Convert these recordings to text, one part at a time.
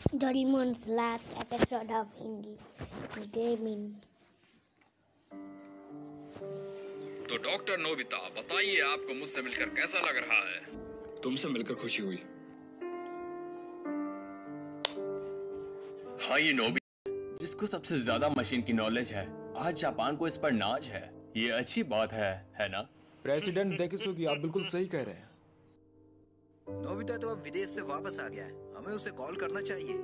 Doraemon's last episode of Hindi gaming. तो doctor Nobita, बताइए आपको मुझसे मिलकर कैसा लग रहा है? तुमसे मिलकर खुशी हुई। हाँ, ये नोबिता जिसको सबसे ज्यादा मशीन की नॉलेज है, आज जापान को इस पर नाज है। ये अच्छी बात है ना? प्रेसिडेंट डेकिसुगी, आप बिल्कुल सही कह रहे हैं। नोबिता तो अब विदेश से वापस आ गया है, हमें उसे कॉल करना चाहिए।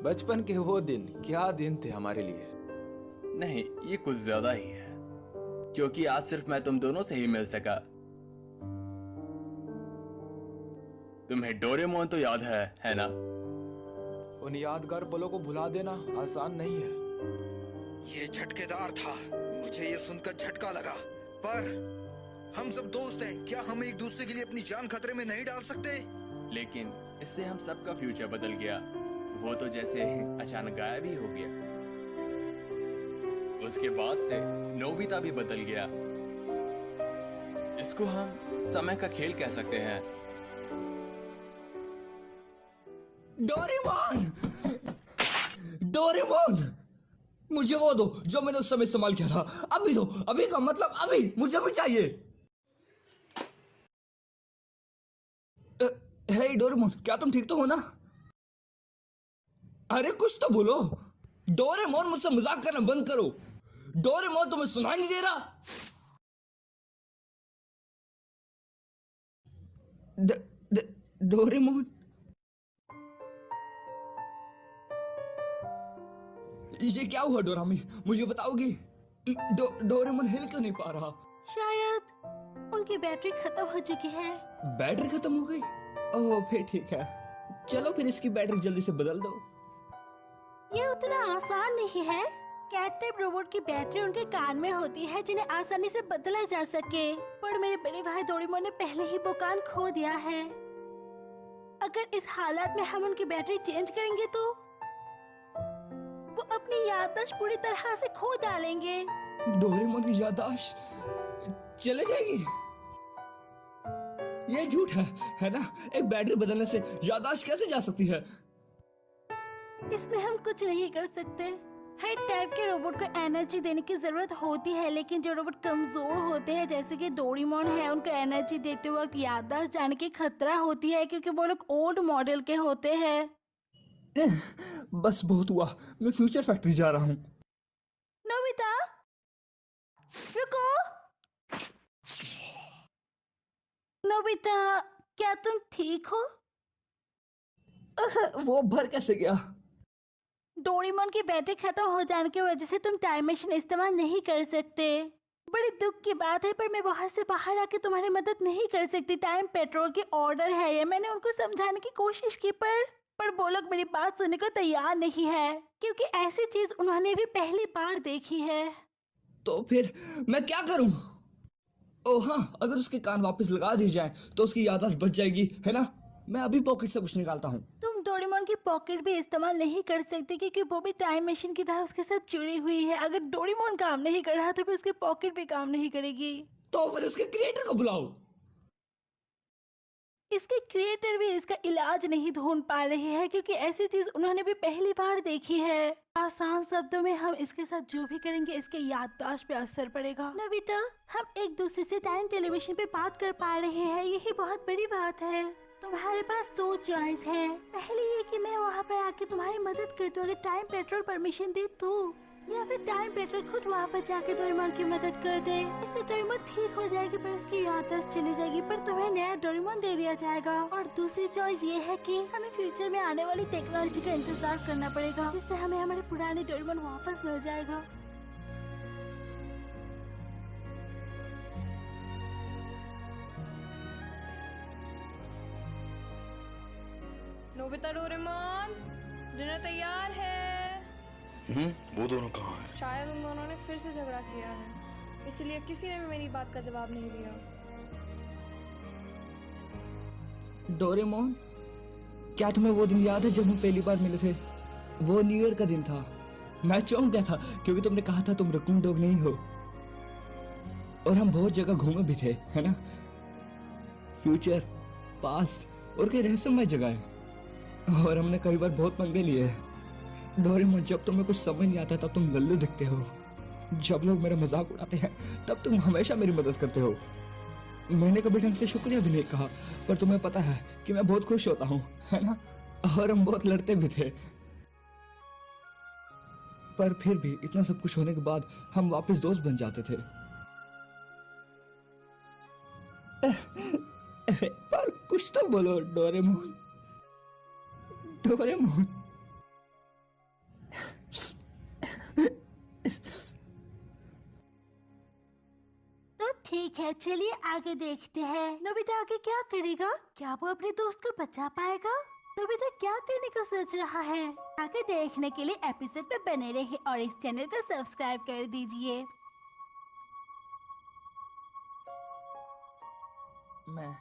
बचपन के वो दिन क्या दिन थे हमारे लिए। नहीं, ये कुछ ज्यादा ही है, क्योंकि आज सिर्फ मैं तुम दोनों से ही मिल सका। तुम्हें डोरेमोन तो याद है ना? उन यादगार पलों को भुला देना आसान नहीं है। ये झटकेदार था, मुझे ये सुनकर झटका लगा। पर हम सब दोस्त हैं, क्या हम एक दूसरे के लिए अपनी जान खतरे में नहीं डाल सकते? लेकिन इससे हम सबका फ्यूचर बदल गया। वो तो जैसे अचानक गायब ही हो गया। उसके बाद से नोबिता भी बदल गया। इसको हम समय का खेल कह सकते हैं। डोरेमोन! डोरेमोन! मुझे वो दो जो मैंने उस समय इस्तेमाल किया था। अभी दो, अभी का मतलब अभी, मुझे भी चाहिए। हे डोरेमोन, क्या तुम ठीक तो हो ना? अरे कुछ तो बोलो। डोरेमोन, मुझसे मजाक करना बंद करो। डोरेमोन, तुम्हें सुनाई नहीं दे रहा? डोरेमोन, ये क्या हुआ डोरामी? मुझे बताओगी? डोरेमोन हिल क्यों नहीं पा रहा? शायद उनकी बैटरी खत्म हो चुकी है। बैटरी खत्म हो गई? ओह, फिर ठीक है। चलो फिर इसकी बैटरी जल्दी से बदल दो। ये उतना आसान नहीं है। कैट टाइप रोबोट की बैटरी उनके कान में होती है, जिन्हें आसानी से बदला जा सके। पर मेरे बड़े भाई डोरेमोन ने पहले ही वो कान खो दिया है। अगर इस हालात में हम उनकी बैटरी चेंज करेंगे तो वो अपनी याददाश्त पूरी तरह से खो डालेंगे। डोरेमोन की याददाश्त चले जाएगी? ये झूठ है ना? एक बैटरी बदलने से याददाश्त कैसे जा सकती है? इसमें हम कुछ नहीं कर सकते। हर टाइप के रोबोट को एनर्जी देने की जरूरत होती है, लेकिन जो रोबोट कमजोर होते हैं जैसे कि डोरेमोन है, उनको एनर्जी देते वक्त याददाश्त जाने की खतरा होती है, क्योंकि वो लोग ओल्ड मॉडल के होते हैं। बस बहुत हुआ, मैं फ्यूचर फैक्ट्री जा रहा हूँ। नोबिता, रुको। नोबिता, क्या तुम ठीक हो? वो भर कैसे गया? डोरेमोन की बैटरी खत्म हो जाने की वजह से तुम टाइम मशीन इस्तेमाल नहीं कर सकते। बड़ी दुख की बात है, पर मैं वहां से बाहर आके तुम्हारी मदद नहीं कर सकती। टाइम पेट्रोल की ऑर्डर है ये। मैंने उनको समझाने की कोशिश की, पर वो लोग मेरी बात सुनने को तैयार नहीं है, क्योंकि ऐसी चीज उन्होंने भी पहली बार देखी है। तो फिर मैं क्या करूं? ओह हाँ, अगर उसके कान वापस लगा दिए जाए तो उसकी याददाश्त बच जाएगी, है ना? मैं अभी पॉकेट से कुछ निकालता हूँ। तुम डोरेमोन की पॉकेट भी इस्तेमाल नहीं कर सकती, क्योंकि वो भी टाइम मशीन की तरह उसके साथ जुड़ी हुई है। अगर डोरेमोन काम नहीं कर रहा तो फिर उसकी पॉकेट भी काम नहीं करेगी। तो फिर उसके क्रिएटर को बुलाओ। इसके क्रिएटर भी इसका इलाज नहीं ढूंढ पा रहे हैं, क्योंकि ऐसी चीज उन्होंने भी पहली बार देखी है। आसान शब्दों में, हम इसके साथ जो भी करेंगे इसके याददाश्त पे असर पड़ेगा। नोबिता, हम एक दूसरे से टाइम टेलीविजन पे बात कर पा रहे हैं, यही बहुत बड़ी बात है। तुम्हारे पास दो चॉइस है। पहली ये कि मैं वहाँ पर आके तुम्हारी मदद कर दूँ, अगर टाइम पेट्रोल परमिशन दे तो, या फिर टाइम पेट्रोल खुद वहाँ पर जाके डोरेमोन की मदद कर दे। इससे डोरेमोन ठीक हो जाएगी, पर उसकी याददाश्त चली जाएगी, पर तुम्हें नया डोरेमोन दे दिया जाएगा। और दूसरी चॉइस ये है कि हमें फ्यूचर में आने वाली टेक्नोलॉजी का इंतजार करना पड़ेगा, जिससे हमें हमारे पुराने डोरेमोन वापस मिल जाएगा। नोबिता, डोरेमोन, डिनर तैयार है। वो दोनों कहाँ हैं? शायद उन दोनों ने फिर से झगड़ा किया है, इसलिए किसी ने भी मेरी बात का जवाब नहीं दिया। डोरेमोन, क्या तुम्हें वो दिन याद है जब हम पहली बार मिले थे? वो न्यू ईयर का दिन था। मैं चौंक गया था, क्योंकि तुमने कहा था तुम रकून डॉग नहीं हो। और हम बहुत जगह घूमे भी थे, है ना? फ्यूचर, पास्ट और कई रहस्यमय जगह है। और हमने कई बार बहुत पंगे लिए हैं। डोरेमोन, जब तुम्हें कुछ समझ नहीं आता तब तुम लल्लू दिखते हो। जब लोग मेरा मजाक उड़ाते हैं तब तुम हमेशा मेरी मदद करते हो। मैंने कभी ढंग से शुक्रिया भी नहीं कहा, पर तुम्हें पता है कि मैं बहुत खुश होता हूँ, है ना? और हम बहुत लड़ते भी थे, पर फिर भी इतना सब कुछ होने के बाद हम वापस दोस्त बन जाते थे। पर कुछ तो बोलो डोरेमोन। डोरेमोन। तो ठीक है, चलिए आगे देखते हैं। नोबिता आगे क्या करेगा? क्या वो अपने दोस्त को बचा पाएगा? नोबिता क्या करने का सोच रहा है? आगे देखने के लिए एपिसोड पे बने रहिए और इस चैनल को सब्सक्राइब कर दीजिए। मैं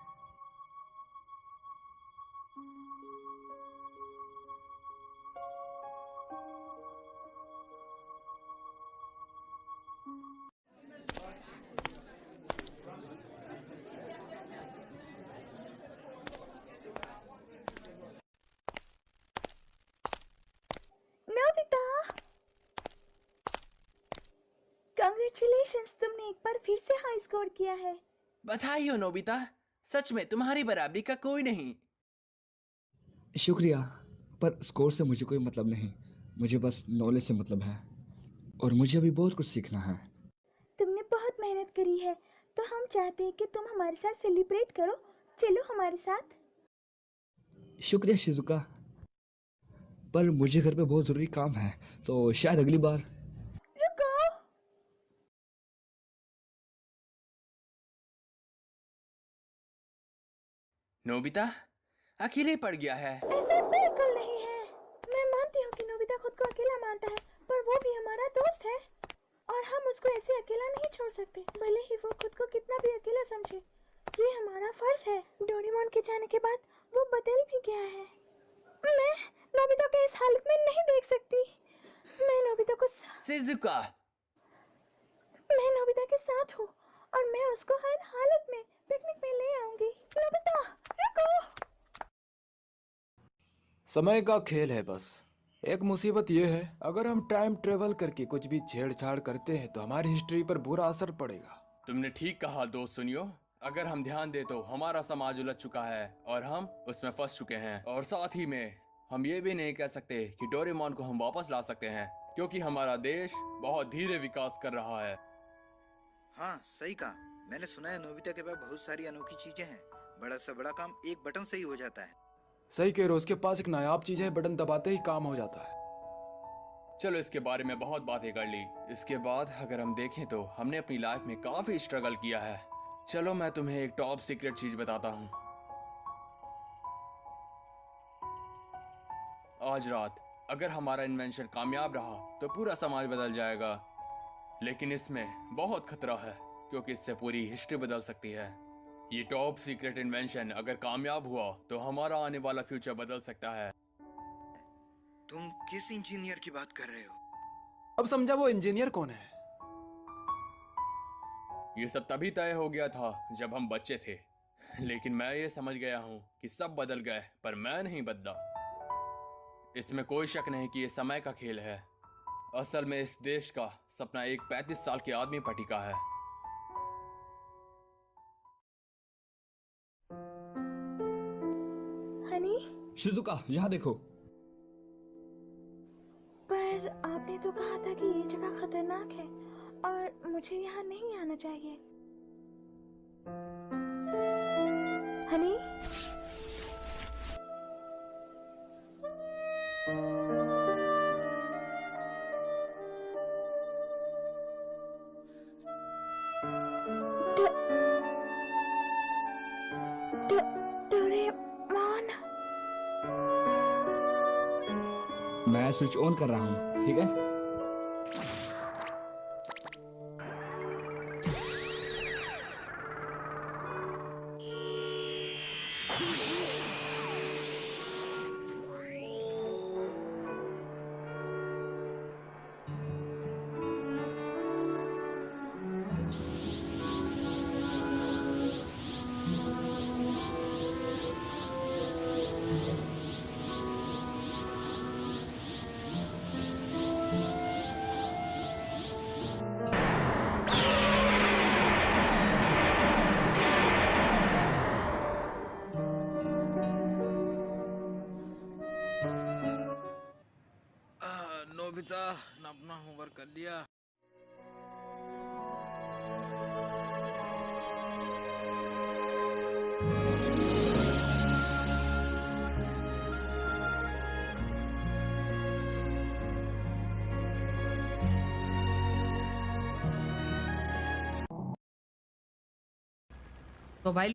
नोबिता, कांग्रेचुलेशंस, तुमने एक बार फिर से हाई स्कोर किया है। बधाई हो नोबिता, सच में तुम्हारी बराबरी का कोई नहीं। शुक्रिया, पर स्कोर से मुझे कोई मतलब नहीं। मुझे बस नॉलेज से मतलब है और मुझे अभी बहुत कुछ सीखना है। तुमने बहुत मेहनत करी है, तो हम चाहते हैं कि तुम हमारे साथ सेलिब्रेट करो। चलो हमारे साथ। शुक्रिया शिजुका, पर मुझे घर पे बहुत जरूरी काम है, तो शायद अगली बार। रुको, नोबिता अकेले पड़ गया है। ऐसा बिल्कुल नहीं है। मैं मानती हूँ कि नोबिता खुद को अकेला मानता है, पर वो भी हमारा दोस्त है और हम उसको ऐसे अकेला नहीं छोड़ सकते, भले ही वो खुद को कितना भी अकेला समझे। ये हमारा फर्ज है। डोरेमोन के जाने के बाद वो बदल भी गया है। मैं नोबिता को इस हालत में नहीं देख सकती। मैं नोबिता को शिजुका, मैं नोबिता के साथ हूँ और मैं उसको हर हालत में पिकनिक में ले आऊंगी। नोबिता रुको। समय का खेल है बस। एक मुसीबत यह है, अगर हम टाइम ट्रेवल करके कुछ भी छेड़छाड़ करते हैं तो हमारी हिस्ट्री पर बुरा असर पड़ेगा। तुमने ठीक कहा दोस्त। सुनियो, अगर हम ध्यान दे तो हमारा समाज उलझ चुका है और हम उसमें फंस चुके हैं। और साथ ही में हम ये भी नहीं कह सकते कि डोरेमोन को हम वापस ला सकते हैं, क्योंकि हमारा देश बहुत धीरे विकास कर रहा है। हाँ सही कहा। मैंने सुना है नोबिता के पास बहुत सारी अनोखी चीजें हैं। बड़ा से बड़ा काम एक बटन से ही हो जाता है। सही कह रहे हो, उसके पास एक नायाब चीज है, बटन दबाते ही काम हो जाता है। चलो इसके बारे में बहुत बातें कर ली। इसके बाद अगर हम देखें तो हमने अपनी लाइफ में काफी स्ट्रगल किया है। चलो मैं तुम्हें एक टॉप सीक्रेट चीज बताता हूँ। आज रात अगर हमारा इन्वेंशन कामयाब रहा तो पूरा समाज बदल जाएगा, लेकिन इसमें बहुत खतरा है क्योंकि इससे पूरी हिस्ट्री बदल सकती है। ये टॉप सीक्रेट इन्वेंशन अगर कामयाब हुआ तो हमारा आने वाला फ्यूचर बदल सकता है। तुम किस इंजीनियर की बात कर रहे हो? अब समझा वो इंजीनियर कौन है। ये सब तभी तय हो गया था जब हम बच्चे थे, लेकिन मैं ये समझ गया हूँ कि सब बदल गए पर मैं नहीं बदला। इसमें कोई शक नहीं कि ये समय का खेल है। असल में इस देश का सपना एक 35 साल के आदमी पर टिका है। हनी, शिजुका, यहाँ देखो। पर आपने तो कहा था कि ये जगह खतरनाक है और मुझे यहाँ नहीं आना चाहिए। हनी, डोरेमोन। मैं स्विच ऑन कर रहा हूँ, ठीक है? नोबिता, ना अपना होमवर्क कर लिया? तो भाई